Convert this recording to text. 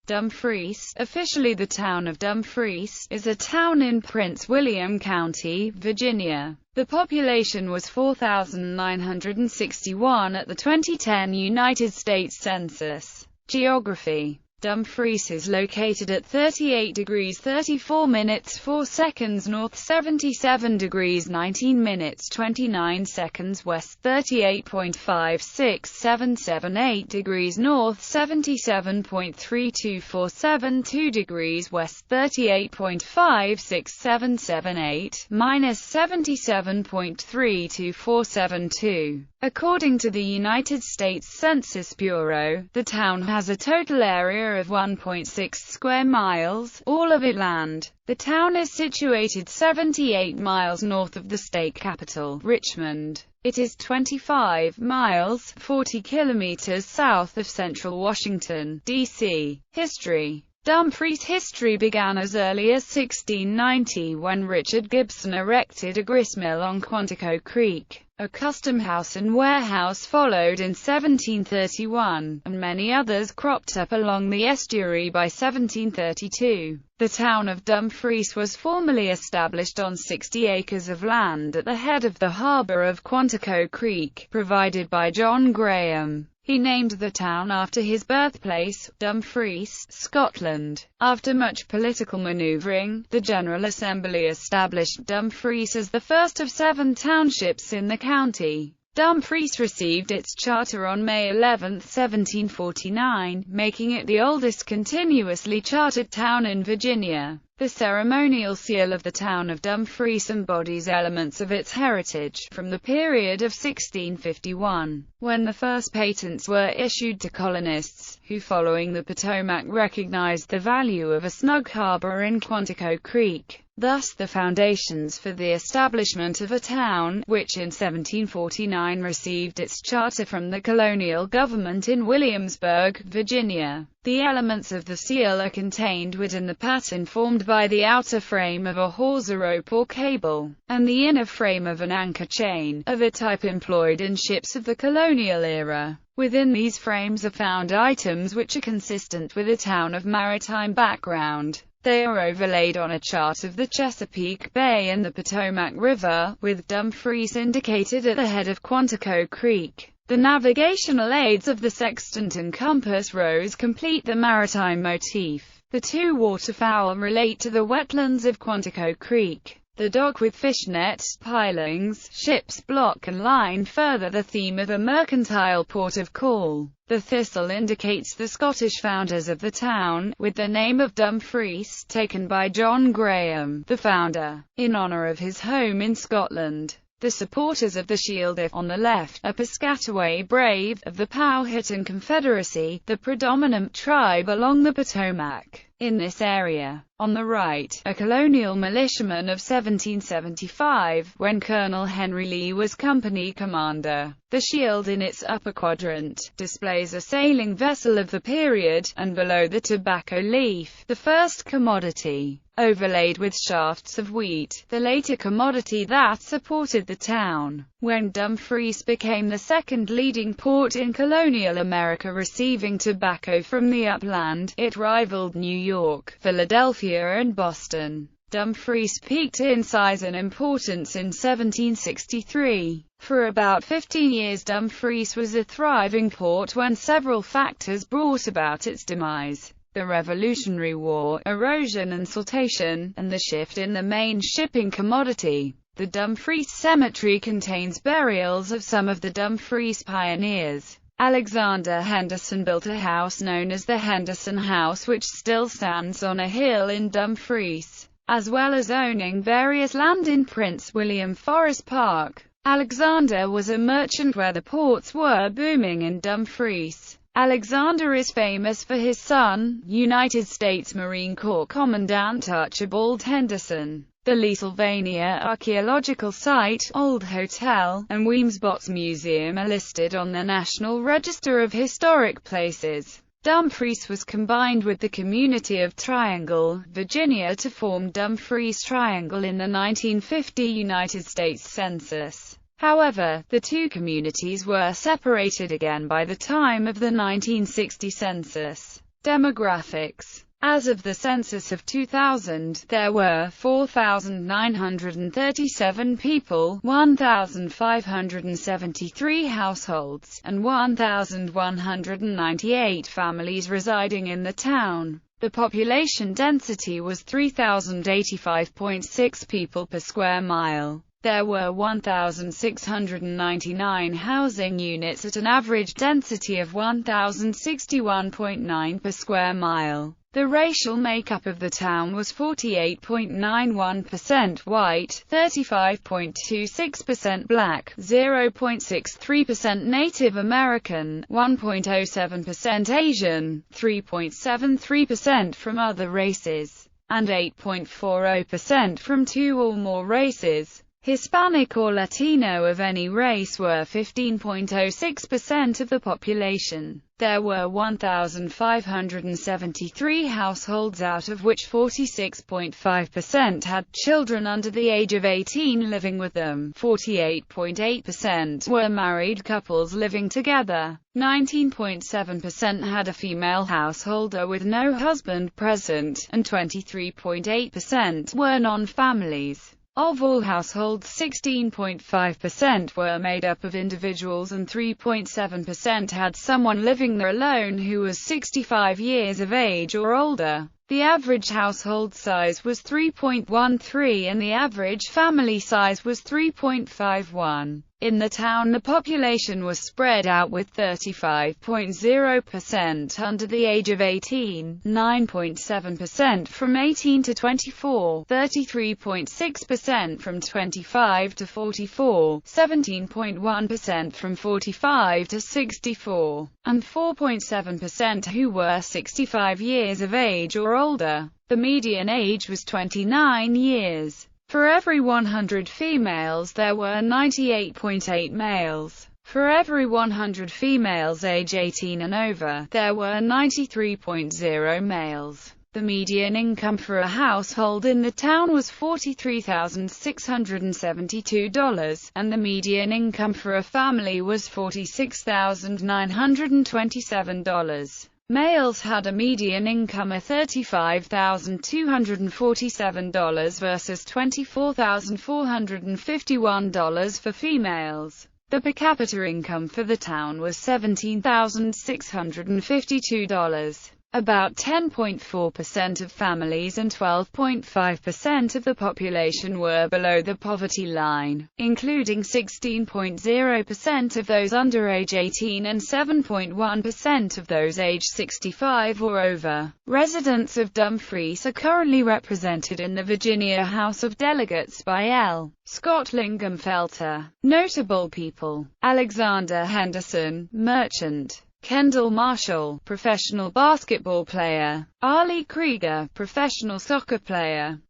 Dumfries, officially the town of Dumfries, is a town in Prince William County, Virginia. The population was 4,961 at the 2010 United States Census. Geography: Dumfries is located at 38 degrees 34 minutes 4 seconds north, 77 degrees 19 minutes 29 seconds west, 38.56778 degrees north, 77.32472 degrees west, 38.56778 minus 77.32472. According to the United States Census Bureau, the town has a total area of 1.6 square miles, all of it land. The town is situated 78 miles north of the state capital, Richmond. It is 25 miles, 40 kilometers south of central Washington, D.C. History: Dumfries' history began as early as 1690 when Richard Gibson erected a gristmill on Quantico Creek. A custom house and warehouse followed in 1731, and many others cropped up along the estuary by 1732. The town of Dumfries was formally established on 60 acres of land at the head of the harbor of Quantico Creek, provided by John Graham. He named the town after his birthplace, Dumfries, Scotland. After much political maneuvering, the General Assembly established Dumfries as the first of 7 townships in the county. Dumfries received its charter on May 11, 1749, making it the oldest continuously chartered town in Virginia. The ceremonial seal of the town of Dumfries embodies elements of its heritage, from the period of 1651, when the first patents were issued to colonists, who following the Potomac recognized the value of a snug harbor in Quantico Creek. Thus the foundations for the establishment of a town, which in 1749 received its charter from the colonial government in Williamsburg, Virginia. The elements of the seal are contained within the pattern formed by the outer frame of a hawser rope or cable, and the inner frame of an anchor chain, of a type employed in ships of the colonial era. Within these frames are found items which are consistent with a town of maritime background. They are overlaid on a chart of the Chesapeake Bay and the Potomac River, with Dumfries indicated at the head of Quantico Creek. The navigational aids of the sextant and compass rose complete the maritime motif. The 2 waterfowl relate to the wetlands of Quantico Creek. The dock with fishnet, pilings, ship's block and line further the theme of the mercantile port of call. The thistle indicates the Scottish founders of the town, with the name of Dumfries, taken by John Graham, the founder, in honour of his home in Scotland. The supporters of the shield are, on the left, a Piscataway brave, of the Powhatan Confederacy, the predominant tribe along the Potomac in this area. On the right, a colonial militiaman of 1775, when Colonel Henry Lee was company commander. The shield in its upper quadrant displays a sailing vessel of the period, and below the tobacco leaf, the first commodity, overlaid with shafts of wheat, the later commodity that supported the town. When Dumfries became the second leading port in colonial America receiving tobacco from the upland, it rivaled New York, Philadelphia and Boston. Dumfries peaked in size and importance in 1763. For about 15 years Dumfries was a thriving port when several factors brought about its demise. The Revolutionary War, erosion and siltation, and the shift in the main shipping commodity. The Dumfries Cemetery contains burials of some of the Dumfries pioneers. Alexander Henderson built a house known as the Henderson House, which still stands on a hill in Dumfries, as well as owning various land in Prince William Forest Park. Alexander was a merchant where the ports were booming in Dumfries. Alexander is famous for his son, United States Marine Corps Commandant Archibald Henderson. The Leesylvania Archaeological Site, Old Hotel, and Weemsbot's Museum are listed on the National Register of Historic Places. Dumfries was combined with the community of Triangle, Virginia to form Dumfries Triangle in the 1950 United States Census. However, the two communities were separated again by the time of the 1960 census. Demographics. As of the census of 2000, there were 4,937 people, 1,573 households, and 1,198 families residing in the town. The population density was 3,085.6 people per square mile. There were 1,699 housing units at an average density of 1,061.9 per square mile. The racial makeup of the town was 48.91% white, 35.26% black, 0.63% Native American, 1.07% Asian, 3.73% from other races, and 8.40% from two or more races. Hispanic or Latino of any race were 15.06% of the population. There were 1,573 households, out of which 46.5% had children under the age of 18 living with them, 48.8% were married couples living together, 19.7% had a female householder with no husband present, and 23.8% were non-families. Of all households, 16.5% were made up of individuals and 3.7% had someone living there alone who was 65 years of age or older. The average household size was 3.13 and the average family size was 3.51. In the town, the population was spread out with 35.0% under the age of 18, 9.7% from 18 to 24, 33.6% from 25 to 44, 17.1% from 45 to 64, and 4.7% who were 65 years of age or older. The median age was 29 years. For every 100 females there were 98.8 males. For every 100 females age 18 and over, there were 93.0 males. The median income for a household in the town was $43,672, and the median income for a family was $46,927. Males had a median income of $35,247 versus $24,451 for females. The per capita income for the town was $17,652. About 10.4% of families and 12.5% of the population were below the poverty line, including 16.0% of those under age 18 and 7.1% of those age 65 or over. Residents of Dumfries are currently represented in the Virginia House of Delegates by L. Scott Lingamfelter. Notable people: Alexander Henderson, merchant; Kendall Marshall, professional basketball player; Ali Krieger, professional soccer player;